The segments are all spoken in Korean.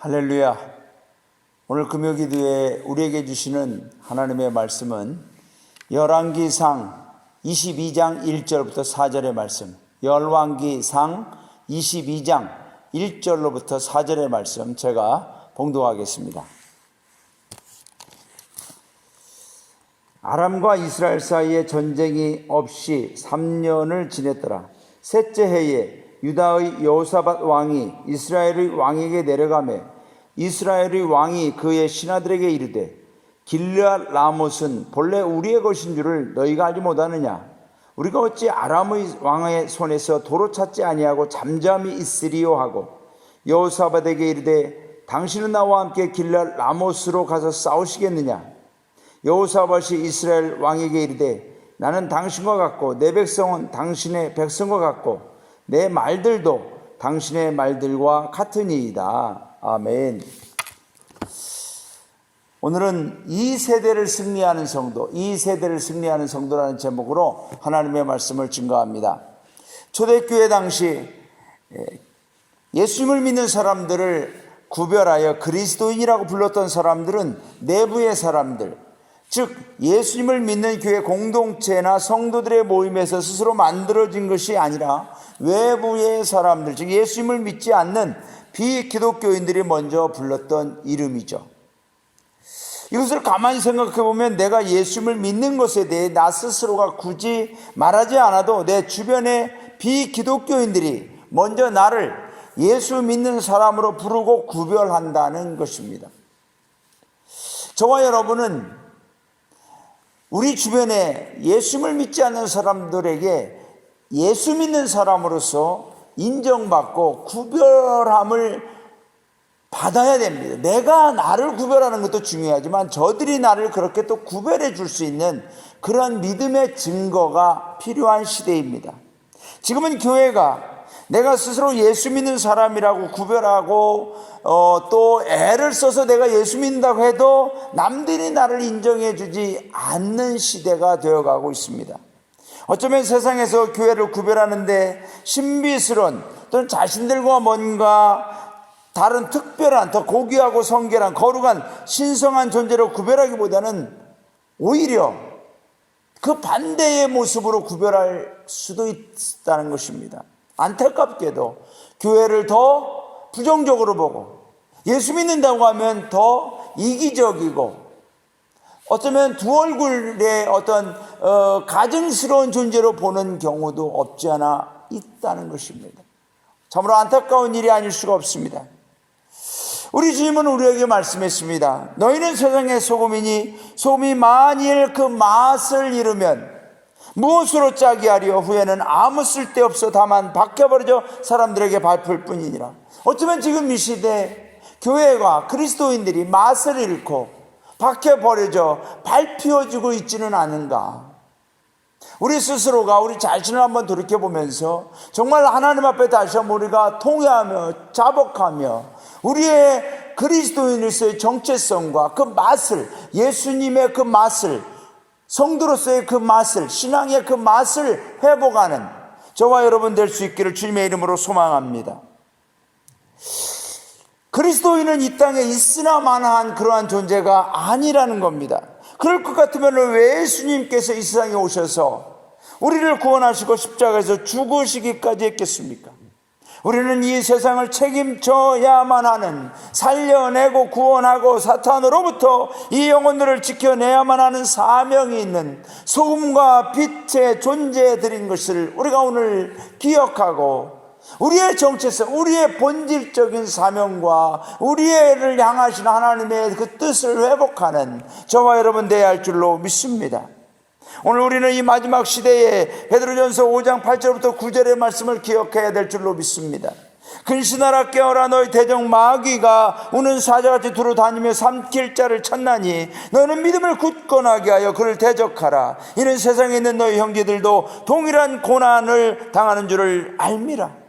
할렐루야. 오늘 금요기도에 우리에게 주시는 하나님의 말씀은 열왕기상 22장 1절부터 4절의 말씀, 열왕기상 22장 1절로부터 4절의 말씀 제가 봉독하겠습니다. 아람과 이스라엘 사이에 전쟁이 없이 3년을 지냈더라. 셋째 해에 유다의 여호사밧 왕이 이스라엘의 왕에게 내려가매 이스라엘의 왕이 그의 신하들에게 이르되 길르앗 라못은 본래 우리의 것인 줄을 너희가 알지 못하느냐? 우리가 어찌 아람의 왕의 손에서 도로 찾지 아니하고 잠잠히 있으리요 하고 여호사밧에게 이르되 당신은 나와 함께 길르앗 라못으로 가서 싸우시겠느냐? 여호사밧이 이스라엘 왕에게 이르되 나는 당신과 같고 내 백성은 당신의 백성과 같고 내 말들도 당신의 말들과 같으니이다. 아멘. 오늘은 이 세대를 승리하는 성도, 이 세대를 승리하는 성도라는 제목으로 하나님의 말씀을 증거합니다. 초대교회 당시 예수님을 믿는 사람들을 구별하여 그리스도인이라고 불렀던 사람들은 내부의 사람들, 즉 예수님을 믿는 교회 공동체나 성도들의 모임에서 스스로 만들어진 것이 아니라 외부의 사람들, 즉 예수님을 믿지 않는 비기독교인들이 먼저 불렀던 이름이죠. 이것을 가만히 생각해 보면 내가 예수님을 믿는 것에 대해 나 스스로가 굳이 말하지 않아도 내 주변의 비기독교인들이 먼저 나를 예수 믿는 사람으로 부르고 구별한다는 것입니다. 저와 여러분은 우리 주변에 예수님을 믿지 않는 사람들에게 예수 믿는 사람으로서 인정받고 구별함을 받아야 됩니다. 내가 나를 구별하는 것도 중요하지만 저들이 나를 그렇게 또 구별해 줄 수 있는 그런 믿음의 증거가 필요한 시대입니다. 지금은 교회가 내가 스스로 예수 믿는 사람이라고 구별하고 또 애를 써서 내가 예수 믿는다고 해도 남들이 나를 인정해 주지 않는 시대가 되어가고 있습니다. 어쩌면 세상에서 교회를 구별하는데 신비스러운 또는 자신들과 뭔가 다른 특별한 더 고귀하고 성결한 거룩한 신성한 존재로 구별하기보다는 오히려 그 반대의 모습으로 구별할 수도 있다는 것입니다. 안타깝게도 교회를 더 부정적으로 보고 예수 믿는다고 하면 더 이기적이고 어쩌면 두 얼굴의 어떤 가증스러운 존재로 보는 경우도 없지 않아 있다는 것입니다. 참으로 안타까운 일이 아닐 수가 없습니다. 우리 주님은 우리에게 말씀했습니다. 너희는 세상의 소금이니 소금이 만일 그 맛을 잃으면 무엇으로 짜게 하려? 후에는 아무 쓸데없어 다만 박혀버려져 사람들에게 밟힐 뿐이니라. 어쩌면 지금 이 시대 교회가 그리스도인들이 맛을 잃고 박혀버려져 밟혀지고 있지는 않은가? 우리 스스로가 우리 자신을 한번 돌이켜보면서 정말 하나님 앞에 다시 한번 우리가 통회하며 자복하며 우리의 그리스도인으로서의 정체성과 그 맛을, 예수님의 그 맛을, 성도로서의 그 맛을, 신앙의 그 맛을 회복하는 저와 여러분 될 수 있기를 주님의 이름으로 소망합니다. 그리스도인은 이 땅에 있으나 마나한 그러한 존재가 아니라는 겁니다. 그럴 것 같으면 왜 예수님께서 이 세상에 오셔서 우리를 구원하시고 십자가에서 죽으시기까지 했겠습니까? 우리는 이 세상을 책임져야만 하는, 살려내고 구원하고 사탄으로부터 이 영혼들을 지켜내야만 하는 사명이 있는 소금과 빛의 존재들인 것을 우리가 오늘 기억하고 우리의 정체성, 우리의 본질적인 사명과 우리를 향하신 하나님의 그 뜻을 회복하는 저와 여러분 되어야 할 줄로 믿습니다. 오늘 우리는 이 마지막 시대에 베드로전서 5장 8절부터 9절의 말씀을 기억해야 될 줄로 믿습니다. 근신하라 깨어라 너희 대적 마귀가 우는 사자같이 두루 다니며 삼킬 자를 찾나니 너는 믿음을 굳건하게 하여 그를 대적하라. 이는 세상에 있는 너희 형제들도 동일한 고난을 당하는 줄을 알미라.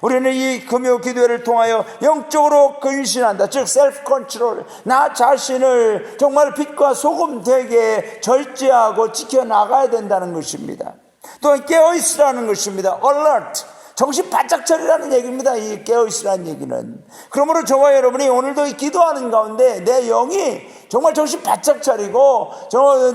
우리는 이 금요 기도회를 통하여 영적으로 근신한다. 즉 셀프 컨트롤, 나 자신을 정말 빛과 소금 되게 절제하고 지켜나가야 된다는 것입니다. 또한 깨어있으라는 것입니다. alert, 정신 바짝 차리라는 얘기입니다. 이 깨어있으라는 얘기는. 그러므로 저와 여러분이 오늘도 이 기도하는 가운데 내 영이 정말 정신 바짝 차리고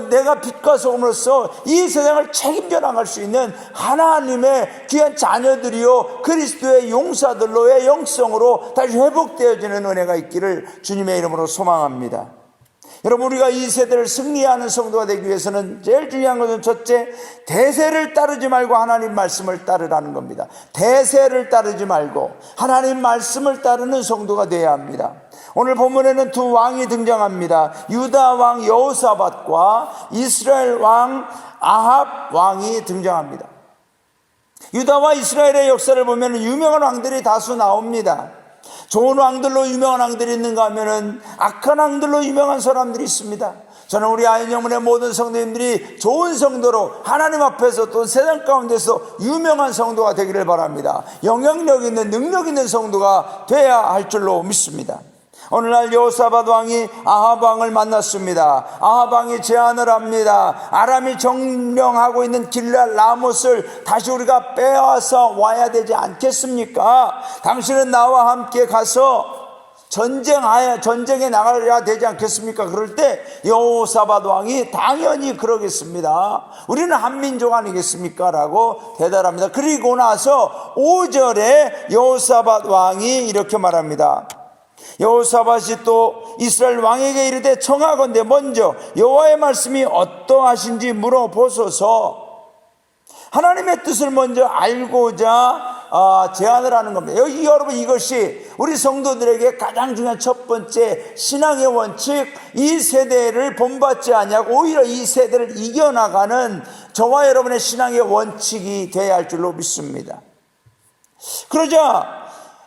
내가 빛과 소금으로서 이 세상을 책임져 나갈 수 있는 하나님의 귀한 자녀들이요 그리스도의 용사들로의 영성으로 다시 회복되어지는 은혜가 있기를 주님의 이름으로 소망합니다. 여러분, 우리가 이 세대를 승리하는 성도가 되기 위해서는 제일 중요한 것은 첫째, 대세를 따르지 말고 하나님 말씀을 따르라는 겁니다. 대세를 따르지 말고 하나님 말씀을 따르는 성도가 되어야 합니다. 오늘 본문에는 두 왕이 등장합니다. 유다 왕 여호사밧과 이스라엘 왕 아합 왕이 등장합니다. 유다와 이스라엘의 역사를 보면 유명한 왕들이 다수 나옵니다. 좋은 왕들로 유명한 왕들이 있는가 하면은 악한 왕들로 유명한 사람들이 있습니다. 저는 우리 아인영문의 모든 성도님들이 좋은 성도로 하나님 앞에서 또 세상 가운데서 유명한 성도가 되기를 바랍니다. 영향력 있는 능력 있는 성도가 돼야 할 줄로 믿습니다. 오늘날 여호사밧 왕이 아합 왕을 만났습니다. 아합 왕이 제안을 합니다. 아람이 점령하고 있는 길랄 라못을 다시 우리가 빼앗아 와야 되지 않겠습니까? 당신은 나와 함께 가서 전쟁에 나가야 되지 않겠습니까? 그럴 때 여호사밧 왕이 당연히 그러겠습니다. 우리는 한민족 아니겠습니까? 라고 대답합니다. 그리고 나서 5절에 여호사밧 왕이 이렇게 말합니다. 여호사밧이 또 이스라엘 왕에게 이르되 청하건대 먼저 여호와의 말씀이 어떠하신지 물어보소서. 하나님의 뜻을 먼저 알고자 제안을 하는 겁니다. 여기 여러분, 이것이 우리 성도들에게 가장 중요한 첫 번째 신앙의 원칙, 이 세대를 본받지 아니하고 오히려 이 세대를 이겨나가는 저와 여러분의 신앙의 원칙이 되어야 할 줄로 믿습니다. 그러자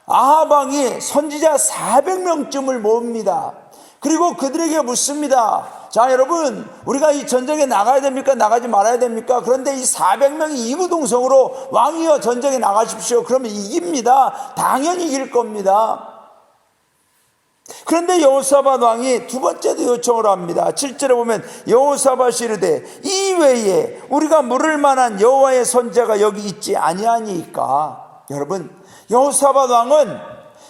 아합 왕이 선지자 400명쯤을 모읍니다. 그리고 그들에게 묻습니다. 자, 여러분, 우리가 이 전쟁에 나가야 됩니까? 나가지 말아야 됩니까? 그런데 이 400명이 이구동성으로 왕이여 전쟁에 나가십시오. 그러면 이깁니다. 당연히 이길 겁니다. 그런데 여호사밧 왕이 두 번째도 요청을 합니다. 7절에 보면 여호사밧이 이르되 이외에 우리가 물을 만한 여호와의 선지자가 여기 있지 아니하니까. 여러분, 여호사밧 왕은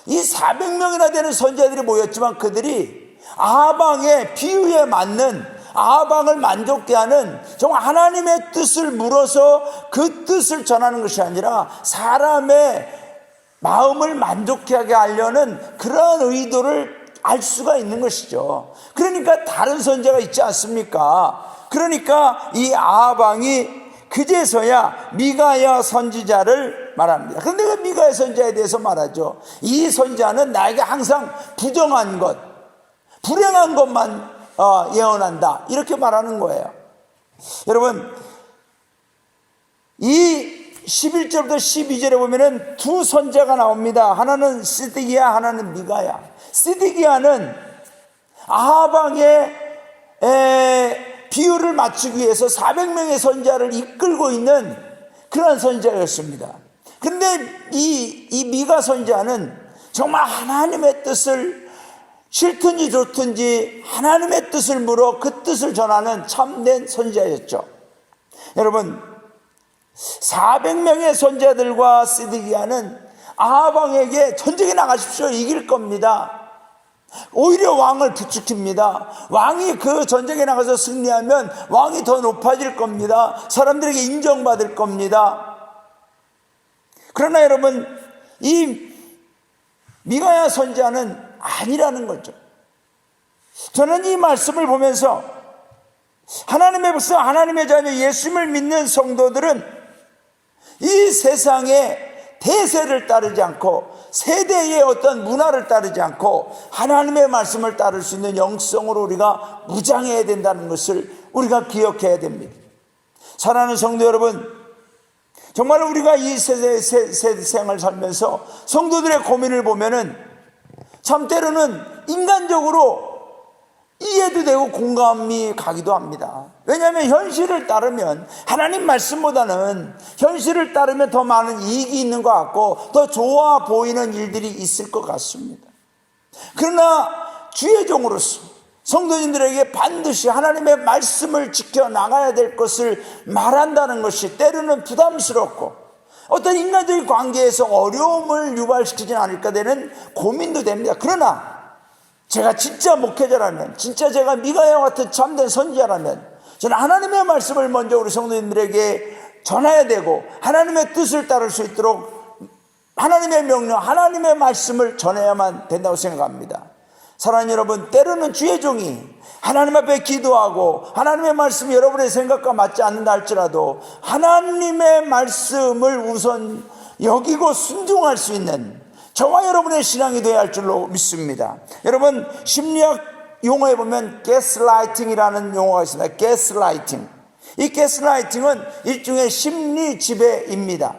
이 400명이나 되는 선지자들이 모였지만 그들이 아합 왕의 비유에 맞는, 아합 왕을 만족케 하는 정말 하나님의 뜻을 물어서 그 뜻을 전하는 것이 아니라 사람의 마음을 만족케 하게 하려는 그런 의도를 알 수가 있는 것이죠. 그러니까 다른 선지자가 있지 않습니까? 그러니까 이 아합 왕이 그제서야 미가야 선지자를 말합니다. 그런데 그 미가야 선지자에 대해서 말하죠. 이 선지자는 나에게 항상 부정한 것, 불행한 것만 예언한다, 이렇게 말하는 거예요. 여러분, 이 11절부터 12절에 보면은 두 선지자가 나옵니다. 하나는 시드기야, 하나는 미가야. 시드기야는 아합 왕의 비유를 맞추기 위해서 400명의 선지자를 이끌고 있는 그런 선지자였습니다. 그런데 이 미가 선지자는 정말 하나님의 뜻을, 싫든지 좋든지 하나님의 뜻을 물어 그 뜻을 전하는 참된 선지자였죠. 여러분, 400명의 선지자들과 시드기야는 아합 왕에게 전쟁에 나가십시오, 이길 겁니다. 오히려 왕을 부추깁니다. 왕이 그 전쟁에 나가서 승리하면 왕이 더 높아질 겁니다. 사람들에게 인정받을 겁니다. 그러나 여러분, 이 미가야 선지자는 아니라는 거죠. 저는 이 말씀을 보면서 하나님의 백성, 하나님의 자녀, 예수님을 믿는 성도들은 이 세상에 대세를 따르지 않고 세대의 어떤 문화를 따르지 않고 하나님의 말씀을 따를 수 있는 영성으로 우리가 무장해야 된다는 것을 우리가 기억해야 됩니다. 사랑하는 성도 여러분, 정말 우리가 이 세대 생을 살면서 성도들의 고민을 보면은 참 때로는 인간적으로 이해도 되고 공감이 가기도 합니다. 왜냐하면 현실을 따르면, 하나님 말씀보다는 현실을 따르면 더 많은 이익이 있는 것 같고 더 좋아 보이는 일들이 있을 것 같습니다. 그러나 주의 종으로서 성도님들에게 반드시 하나님의 말씀을 지켜나가야 될 것을 말한다는 것이 때로는 부담스럽고 어떤 인간적인 관계에서 어려움을 유발시키진 않을까 되는 고민도 됩니다. 그러나 제가 진짜 목회자라면, 진짜 제가 미가야와 같은 참된 선지자라면 저는 하나님의 말씀을 먼저 우리 성도님들에게 전해야 되고 하나님의 뜻을 따를 수 있도록 하나님의 명령, 하나님의 말씀을 전해야만 된다고 생각합니다. 사랑하는 여러분, 때로는 주의 종이 하나님 앞에 기도하고 하나님의 말씀이 여러분의 생각과 맞지 않는다 할지라도 하나님의 말씀을 우선 여기고 순종할 수 있는 저와 여러분의 신앙이 되어야 할 줄로 믿습니다. 여러분, 심리학 용어에 보면 가스라이팅이라는 용어가 있습니다. 가스라이팅. 이 가스라이팅은 일종의 심리 지배입니다.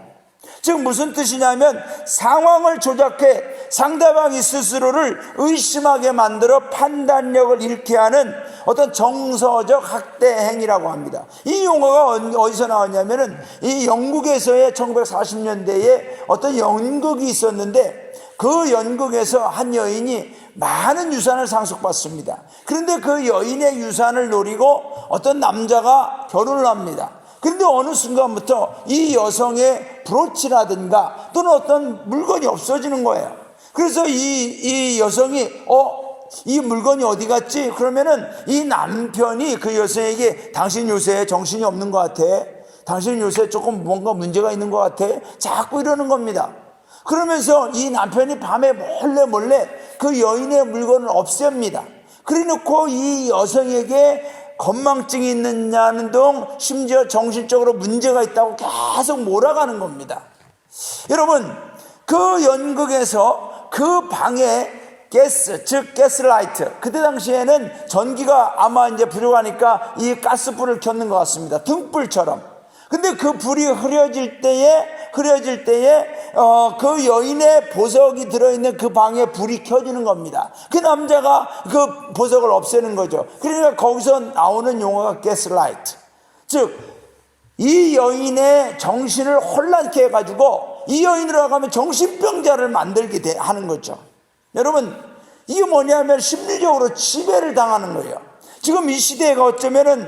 즉 무슨 뜻이냐면 상황을 조작해 상대방이 스스로를 의심하게 만들어 판단력을 잃게 하는 어떤 정서적 학대 행위라고 합니다. 이 용어가 어디서 나왔냐면은 이 영국에서의 1940년대에 어떤 연극이 있었는데 그 연극에서 한 여인이 많은 유산을 상속받습니다. 그런데 그 여인의 유산을 노리고 어떤 남자가 결혼을 합니다. 그런데 어느 순간부터 이 여성의 브로치라든가 또는 어떤 물건이 없어지는 거예요. 그래서 이 여성이 이 물건이 어디 갔지? 그러면은 이 남편이 그 여성에게 당신 요새 정신이 없는 것 같아. 당신 요새 조금 뭔가 문제가 있는 것 같아. 자꾸 이러는 겁니다. 그러면서 이 남편이 밤에 몰래 그 여인의 물건을 없앱니다. 그래놓고 이 여성에게 건망증이 있느냐는 등 심지어 정신적으로 문제가 있다고 계속 몰아가는 겁니다. 여러분, 그 연극에서 그 방에 가스, 즉 가스라이트, 그때 당시에는 전기가 아마 이제 부족하니까 이 가스불을 켰는 것 같습니다. 등불처럼. 근데 그 불이 흐려질 때에 그 여인의 보석이 들어있는 그 방에 불이 켜지는 겁니다. 그 남자가 그 보석을 없애는 거죠. 그러니까 거기서 나오는 용어가 가스라이트. 즉 이 여인의 정신을 혼란케 해가지고 이 여인으로 하면 정신병자를 만들게 하는 거죠. 여러분, 이게 뭐냐면 심리적으로 지배를 당하는 거예요. 지금 이 시대가 어쩌면은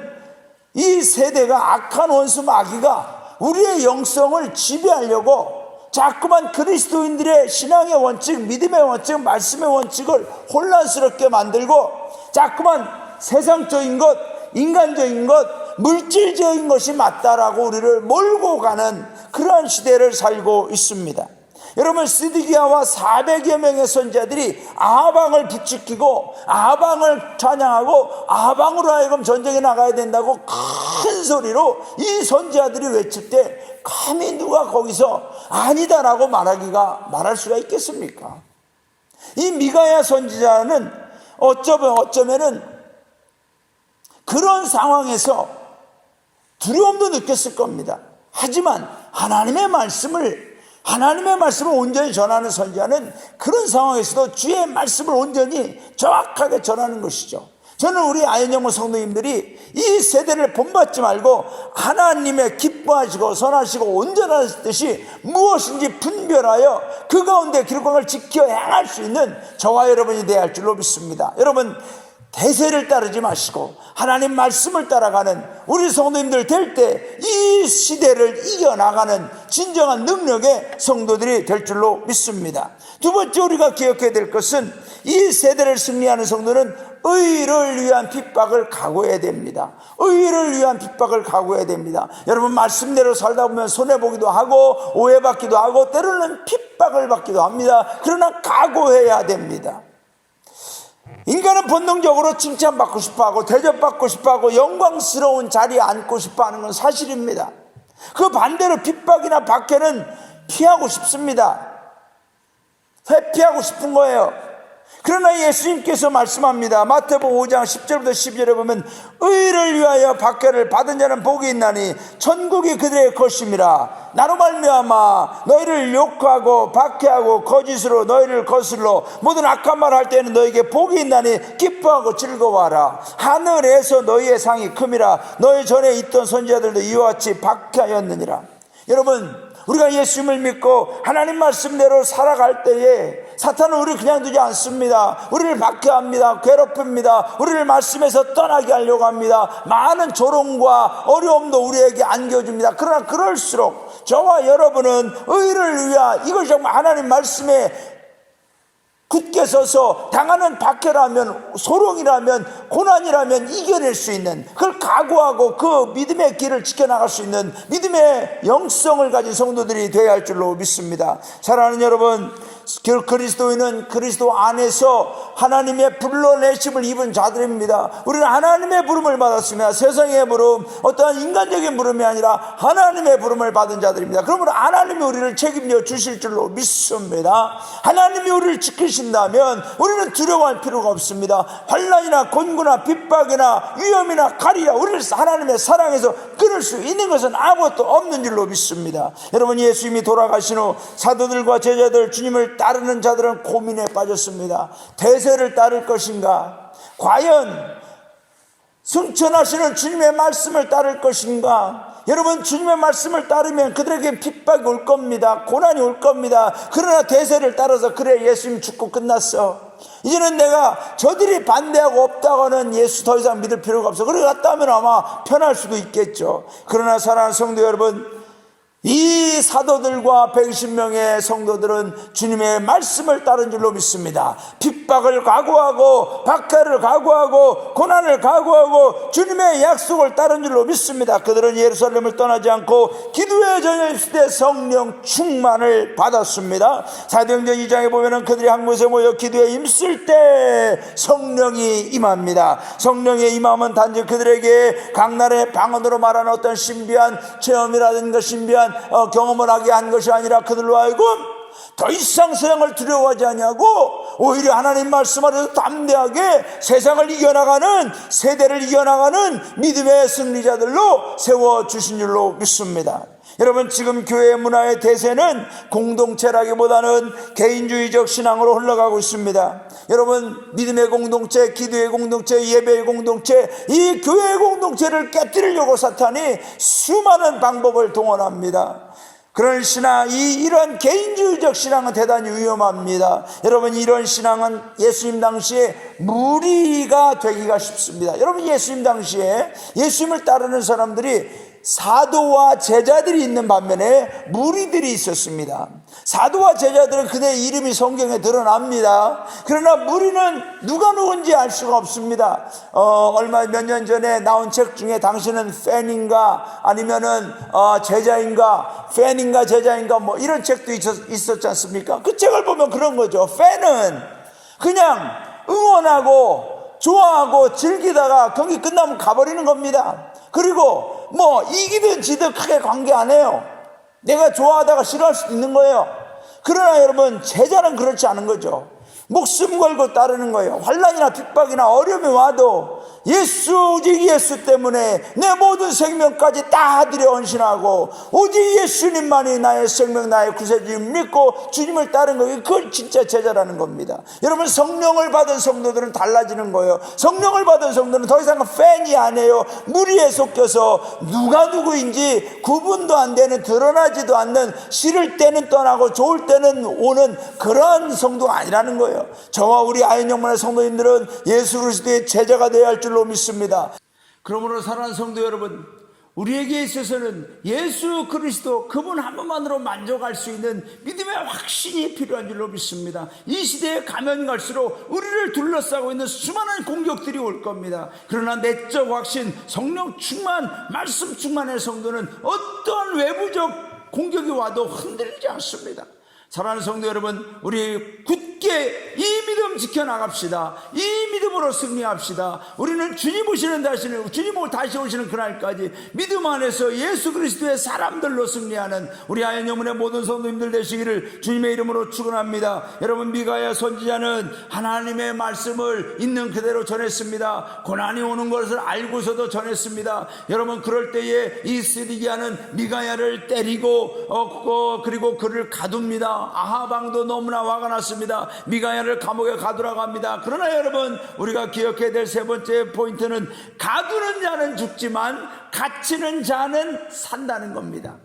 이 세대가 악한 원수 마귀가 우리의 영성을 지배하려고 자꾸만 그리스도인들의 신앙의 원칙, 믿음의 원칙, 말씀의 원칙을 혼란스럽게 만들고 자꾸만 세상적인 것, 인간적인 것, 물질적인 것이 맞다라고 우리를 몰고 가는 그러한 시대를 살고 있습니다. 여러분, 스디기야와 400여 명의 선지자들이 아방을 부추기고 아방을 찬양하고 아방으로 하여금 전쟁에 나가야 된다고 큰 소리로 이 선지자들이 외칠 때 감히 누가 거기서 아니다라고 말할 수가 있겠습니까? 이 미가야 선지자는 어쩌면은 그런 상황에서 두려움도 느꼈을 겁니다. 하지만 하나님의 말씀을 온전히 전하는 선지자는 그런 상황에서도 주의 말씀을 온전히 정확하게 전하는 것이죠. 저는 우리 아현영모 성도님들이 이 세대를 본받지 말고 하나님의 기뻐하시고 선하시고 온전한 뜻이 무엇인지 분별하여 그 가운데 기록관을 지켜 행할 수 있는 저와 여러분이 되어야 할 줄로 믿습니다. 여러분, 대세를 따르지 마시고 하나님 말씀을 따라가는 우리 성도님들 될 때 이 시대를 이겨나가는 진정한 능력의 성도들이 될 줄로 믿습니다. 두 번째 우리가 기억해야 될 것은 이 세대를 승리하는 성도는 의를 위한 핍박을 각오해야 됩니다. 의를 위한 핍박을 각오해야 됩니다. 여러분, 말씀대로 살다 보면 손해보기도 하고 오해받기도 하고 때로는 핍박을 받기도 합니다. 그러나 각오해야 됩니다. 인간은 본능적으로 칭찬받고 싶어하고 대접받고 싶어하고 영광스러운 자리에 앉고 싶어하는 건 사실입니다. 그 반대로 핍박이나 박해는 피하고 싶습니다. 회피하고 싶은 거예요. 그러나 예수님께서 말씀합니다. 마태복음 5장 10절부터 12절에 보면 의를 위하여 박해를 받은 자는 복이 있나니 천국이 그들의 것임이라. 나로 말미암아 너희를 욕하고 박해하고 거짓으로 너희를 거슬러 모든 악한 말 할 때는 너희에게 복이 있나니 기뻐하고 즐거워하라. 하늘에서 너희의 상이 큼이라. 너희 전에 있던 선지자들도 이와 같이 박해하였느니라. 여러분, 우리가 예수님을 믿고 하나님 말씀대로 살아갈 때에 사탄은 우리를 그냥 두지 않습니다. 우리를 박해합니다. 괴롭힙니다. 우리를 말씀에서 떠나게 하려고 합니다. 많은 조롱과 어려움도 우리에게 안겨줍니다. 그러나 그럴수록 저와 여러분은 의를 위한, 이것이 정말 하나님 말씀에 굳게 서서 당하는 박해라면, 소롱이라면, 고난이라면 이겨낼 수 있는, 그걸 각오하고 그 믿음의 길을 지켜나갈 수 있는 믿음의 영성을 가진 성도들이 되어야 할 줄로 믿습니다. 사랑하는 여러분, 그리스도인은 그리스도 안에서 하나님의 불러내심을 입은 자들입니다. 우리는 하나님의 부름을 받았습니다. 세상의 부름, 어떠한 인간적인 부름이 아니라 하나님의 부름을 받은 자들입니다. 그러므로 하나님이 우리를 책임져 주실 줄로 믿습니다. 하나님이 우리를 지키신다면 우리는 두려워할 필요가 없습니다. 환난이나 곤고나 핍박이나 위험이나 칼이나 우리를 하나님의 사랑에서 끊을 수 있는 것은 아무것도 없는 줄로 믿습니다. 여러분, 예수님이 돌아가신 후 사도들과 제자들, 주님을 따르는 자들은 고민에 빠졌습니다. 대세를 따를 것인가? 과연 승천하시는 주님의 말씀을 따를 것인가? 여러분, 주님의 말씀을 따르면 그들에게 핍박이 올 겁니다. 고난이 올 겁니다. 그러나 대세를 따라서, 그래, 예수님 죽고 끝났어, 이제는 내가 저들이 반대하고 없다고는 예수 더 이상 믿을 필요가 없어, 그래 갔다 하면 아마 편할 수도 있겠죠. 그러나 사랑하는 성도 여러분, 이 사도들과 120명의 성도들은 주님의 말씀을 따른 줄로 믿습니다. 핍박을 각오하고 박해를 각오하고 고난을 각오하고 주님의 약속을 따른 줄로 믿습니다. 그들은 예루살렘을 떠나지 않고 기도에 전혀 있을 때 성령 충만을 받았습니다. 사도행전 2장에 보면은 그들이 한 곳에 모여 기도에 힘쓸 때 성령이 임합니다. 성령의 임함은 단지 그들에게 강날의 방언으로 말하는 어떤 신비한 체험이라든가 신비한 경험을 하게 한 것이 아니라 그들로 하여금 더 이상 세상을 두려워하지 아니하고 오히려 하나님 말씀 아래서 담대하게 세상을 이겨나가는, 세대를 이겨나가는 믿음의 승리자들로 세워주신 줄로 믿습니다. 여러분, 지금 교회 문화의 대세는 공동체라기보다는 개인주의적 신앙으로 흘러가고 있습니다. 여러분, 믿음의 공동체, 기도의 공동체, 예배의 공동체, 이 교회의 공동체를 깨뜨리려고 사탄이 수많은 방법을 동원합니다. 그런 신앙, 이런 개인주의적 신앙은 대단히 위험합니다. 여러분, 이런 신앙은 예수님 당시에 무리가 되기가 쉽습니다. 여러분, 예수님 당시에 예수님을 따르는 사람들이 사도와 제자들이 있는 반면에 무리들이 있었습니다. 사도와 제자들은 그들의 이름이 성경에 드러납니다. 그러나 무리는 누가 누군지 알 수가 없습니다. 몇 년 전에 나온 책 중에 당신은 팬인가 아니면은 제자인가, 팬인가 제자인가 뭐 이런 책도 있었지 않습니까? 그 책을 보면 그런 거죠. 팬은 그냥 응원하고 좋아하고 즐기다가 경기 끝나면 가버리는 겁니다. 그리고 뭐 이기든 지든 크게 관계 안 해요. 내가 좋아하다가 싫어할 수도 있는 거예요. 그러나 여러분, 제자는 그렇지 않은 거죠. 목숨 걸고 따르는 거예요. 환난이나 핍박이나 어려움이 와도 오직 예수 때문에 내 모든 생명까지 다 드려 헌신하고 오직 예수님만이 나의 생명, 나의 구세주님 믿고 주님을 따르는 거예요. 그걸 진짜 제자라는 겁니다. 여러분, 성령을 받은 성도들은 달라지는 거예요. 성령을 받은 성도는 더 이상 팬이 아니에요. 무리에 속여서 누가 누구인지 구분도 안 되는, 드러나지도 않는, 싫을 때는 떠나고 좋을 때는 오는 그런 성도가 아니라는 거예요. 저와 우리 아현영만의 성도님들은 예수 그리스도의 제자가 되어야 할 줄로 믿습니다. 그러므로 사랑하는 성도 여러분, 우리에게 있어서는 예수 그리스도 그분 한 분만으로 만족할 수 있는 믿음의 확신이 필요한 줄로 믿습니다. 이 시대에 가면 갈수록 우리를 둘러싸고 있는 수많은 공격들이 올 겁니다. 그러나 내적 확신, 성령 충만, 말씀 충만의 성도는 어떠한 외부적 공격이 와도 흔들리지 않습니다. 사랑하는 성도 여러분, 우리 굳게 이 믿음 지켜나갑시다. 이 믿음으로 승리합시다. 우리는 주님 오시는 다시 오시는 그날까지 믿음 안에서 예수 그리스도의 사람들로 승리하는 우리 아현영문의 모든 성도님들 되시기를 주님의 이름으로 축원합니다. 여러분, 미가야 선지자는 하나님의 말씀을 있는 그대로 전했습니다. 고난이 오는 것을 알고서도 전했습니다. 여러분, 그럴 때에 이 스디기야는 미가야를 때리고 그리고 그를 가둡니다. 아합 왕도 너무나 화가 났습니다. 미가야를 감옥에 가두라고 합니다. 그러나 여러분, 우리가 기억해야 될 세 번째 포인트는 가두는 자는 죽지만 갇히는 자는 산다는 겁니다.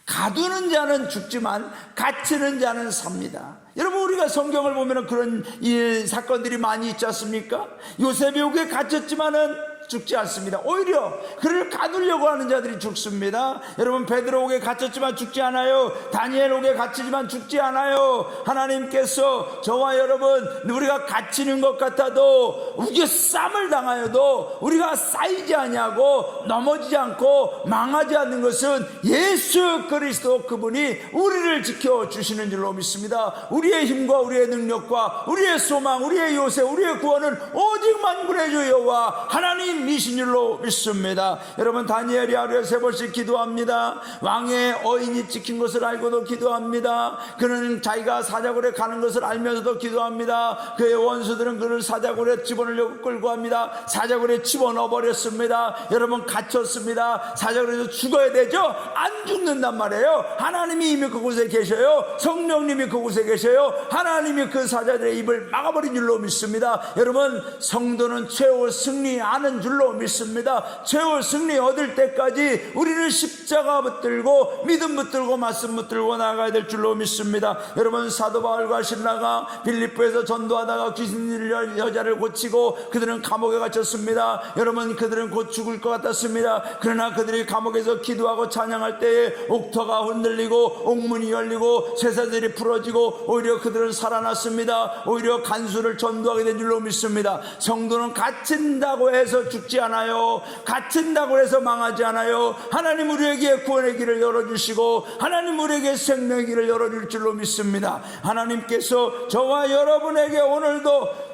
가두는 자는 죽지만 갇히는 자는 삽니다. 여러분, 우리가 우리가 성경을 보면 그런 이 사건들이 많이 있지 않습니까? 요셉이 옥에 갇혔지만은 죽지 않습니다. 오히려 그를 가두려고 하는 자들이 죽습니다. 여러분, 베드로 옥에 갇혔지만 죽지 않아요. 다니엘 옥에 갇히지만 죽지 않아요. 하나님께서 저와 여러분, 우리가 갇히는 것 같아도 우겨쌈을 당하여도 우리가 쌓이지 아니하고 넘어지지 않고 망하지 않는 것은 예수 그리스도 그분이 우리를 지켜주시는 줄로 믿습니다. 우리의 힘과 우리의 능력과 우리의 소망, 우리의 요새, 우리의 구원은 오직 만군의 주 여호와 하나님 이신 줄로 믿습니다. 여러분, 다니엘이 하루에 3번씩 기도합니다. 왕의 어인이 찍힌 것을 알고도 기도합니다. 그는 자기가 사자굴에 가는 것을 알면서도 기도합니다. 그의 원수들은 그를 사자굴에 집어넣으려고 끌고 합니다. 사자굴에 집어넣어 버렸습니다. 여러분, 갇혔습니다. 사자굴에서 죽어야 되죠? 안 죽는단 말이에요. 하나님이 이미 그곳에 계셔요. 성령님이 그곳에 계셔요. 하나님이 그 사자들의 입을 막아버린 줄로 믿습니다. 여러분, 성도는 최후 승리하는 줄로 믿습니다. 최후 승리 얻을 때까지 우리는 십자가 붙들고 믿음 붙들고 말씀 붙들고 나아가야 될 줄로 믿습니다. 여러분, 사도 바울과 신라가 빌립보에서 전도하다가 귀신 들린 여자를 고치고 그들은 감옥에 갇혔습니다. 여러분, 그들은 곧 죽을 것 같았습니다. 그러나 그들이 감옥에서 기도하고 찬양할 때에 옥터가 흔들리고 옥문이 열리고 쇠사슬이 풀어지고 오히려 그들은 살아났습니다. 오히려 간수를 전도하게 된 줄로 믿습니다. 성도는 갇힌다고 해서 죽지 않아요. 갇힌다고 해서 망하지 않아요. 하나님 우리에게 구원의 길을 열어주시고 하나님 우리에게 생명의 길을 열어줄 줄로 믿습니다. 하나님께서 저와 여러분에게 오늘도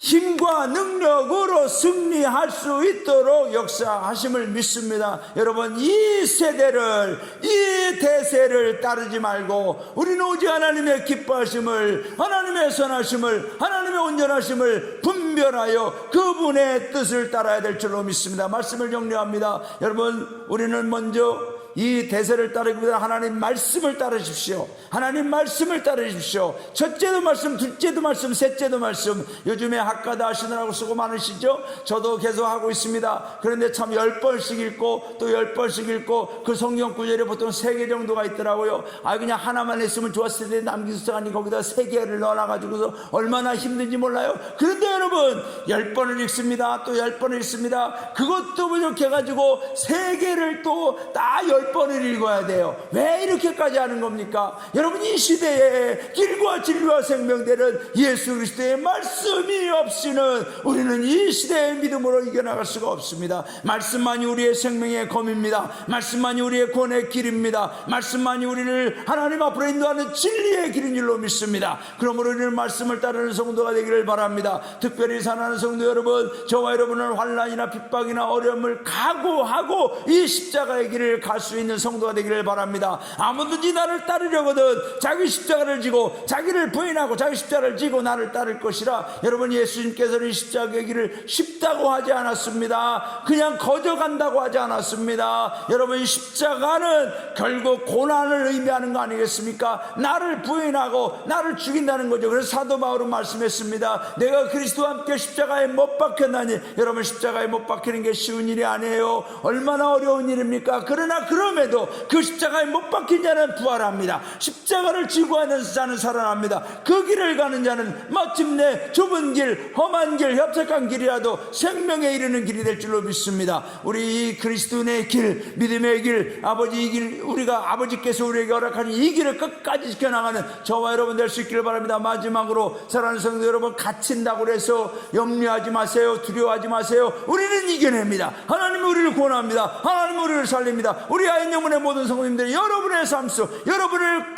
힘과 능력으로 승리할 수 있도록 역사하심을 믿습니다. 여러분, 이 세대를, 이 대세를 따르지 말고 우리는 오직 하나님의 기뻐하심을, 하나님의 선하심을, 하나님의 온전하심을 분별하여 그분의 뜻을 따라야 될 줄로 믿습니다. 말씀을 정리합니다. 여러분, 우리는 먼저 이 대세를 따르기보다 하나님 말씀을 따르십시오. 하나님 말씀을 따르십시오. 첫째도 말씀, 둘째도 말씀, 셋째도 말씀. 요즘에 학가다 하시느라고 수고 많으시죠? 저도 계속 하고 있습니다. 그런데 참 10번씩 읽고 또 10번씩 읽고 그 성경 구절이 보통 3개 정도가 있더라고요. 그냥 하나만 했으면 좋았을 텐데 남기수사관이 거기다 3개를 넣어놔가지고서 얼마나 힘든지 몰라요. 그런데 여러분, 10번을 읽습니다. 또 10번을 읽습니다. 그것도 부족해가지고 3개를 또 다 10번을 읽어야 돼요. 왜 이렇게까지 하는 겁니까? 여러분, 이 시대에 길과 진리와 생명되는 예수 그리스도의 말씀이 없이는 우리는 이 시대의 믿음으로 이겨나갈 수가 없습니다. 말씀만이 우리의 생명의 검입니다. 말씀만이 우리의 구원의 길입니다. 말씀만이 우리를 하나님 앞으로 인도하는 진리의 길인 줄로 믿습니다. 그러므로 우리는 말씀을 따르는 성도가 되기를 바랍니다. 특별히 사랑하는 성도 여러분, 저와 여러분은 환난이나 핍박이나 어려움을 각오하고 이 십자가의 길을 갈 수 있는 성도가 되기를 바랍니다. 아무든지 나를 따르려거든 자기 십자가를 지고 자기를 부인하고 자기 십자가를 지고 나를 따를 것이라. 여러분, 예수님께서는 이 십자가의 길을 쉽다고 하지 않았습니다. 그냥 거저간다고 하지 않았습니다. 여러분, 십자가는 결국 고난을 의미하는 거 아니겠습니까? 나를 부인하고 나를 죽인다는 거죠. 그래서 사도 바울은 말씀했습니다. 내가 그리스도와 함께 십자가에 못 박혔나니. 여러분, 십자가에 못 박히는 게 쉬운 일이 아니에요. 얼마나 어려운 일입니까? 그러나 그럼에도 그 십자가에 못 박힌 자는 부활합니다. 십자가를 지고 하는 자는 살아납니다. 그 길을 가는 자는 마침내 좁은 길, 험한 길, 협착한 길이라도 생명에 이르는 길이 될 줄로 믿습니다. 우리 이 그리스도의 길, 믿음의 길, 아버지 이 길, 우리가 아버지께서 우리에게 허락하는 이 길을 끝까지 지켜나가는 저와 여러분 될 수 있기를 바랍니다. 마지막으로 사랑하는 성도 여러분, 갇힌다고 해서 염려하지 마세요. 두려워하지 마세요. 우리는 이겨냅니다. 하나님이 우리를 구원합니다. 하나님이 우리를 살립니다. 우리 아인영문의 모든 성도님들이 여러분의 삶 속, 여러분을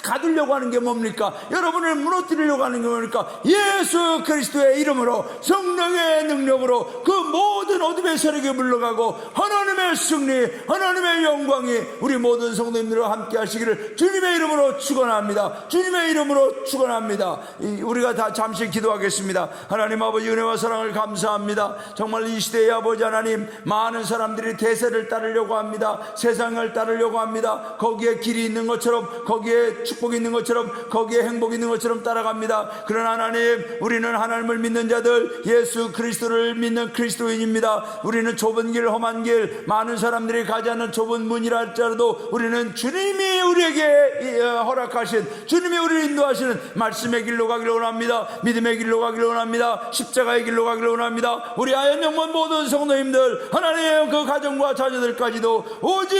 가두려고 하는 게 뭡니까? 여러분을 무너뜨리려고 하는 게 뭡니까? 예수 그리스도의 이름으로, 성령의 능력으로 그 모든 어둠의 세력이 물러가고 하나님의 승리, 하나님의 영광이 우리 모든 성도님들과 함께 하시기를 주님의 이름으로 축원합니다. 주님의 이름으로 축원합니다. 우리가 다 잠시 기도하겠습니다. 하나님 아버지, 은혜와 사랑을 감사합니다. 정말 이 시대의 아버지 하나님, 많은 사람들이 대세를 따르려고 합니다. 세상을 따르려고 합니다. 거기에 길이 있는 것처럼, 거기에 축복이 있는 것처럼, 거기에 행복이 있는 것처럼 따라갑니다. 그러나 하나님, 우리는 하나님을 믿는 자들, 예수 그리스도를 믿는 그리스도인입니다. 우리는 좁은 길, 험한 길, 많은 사람들이 가지 않는 좁은 문이라 할지라도 우리는 주님이 우리에게 허락하신, 주님이 우리를 인도하시는 말씀의 길로 가기를 원합니다. 믿음의 길로 가기를 원합니다. 십자가의 길로 가기를 원합니다. 우리 아현영문 모든 성도님들, 하나님 그 가정과 자녀들까지도 오직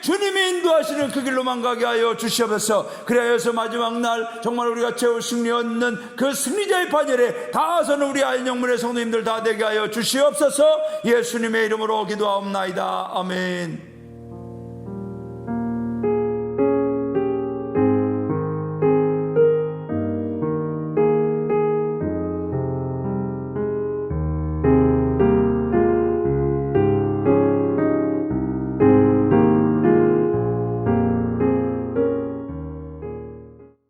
주님이 인도하시는 그 길로만 가게 하여 주시옵소서. 그래서 마지막 날 정말 우리가 최후 승리 얻는 그 승리자의 반열에 다서는 우리 아현영문의 성도님들 다 되게 하여 주시옵소서. 예수님의 이름으로 기도하옵나이다. 아멘.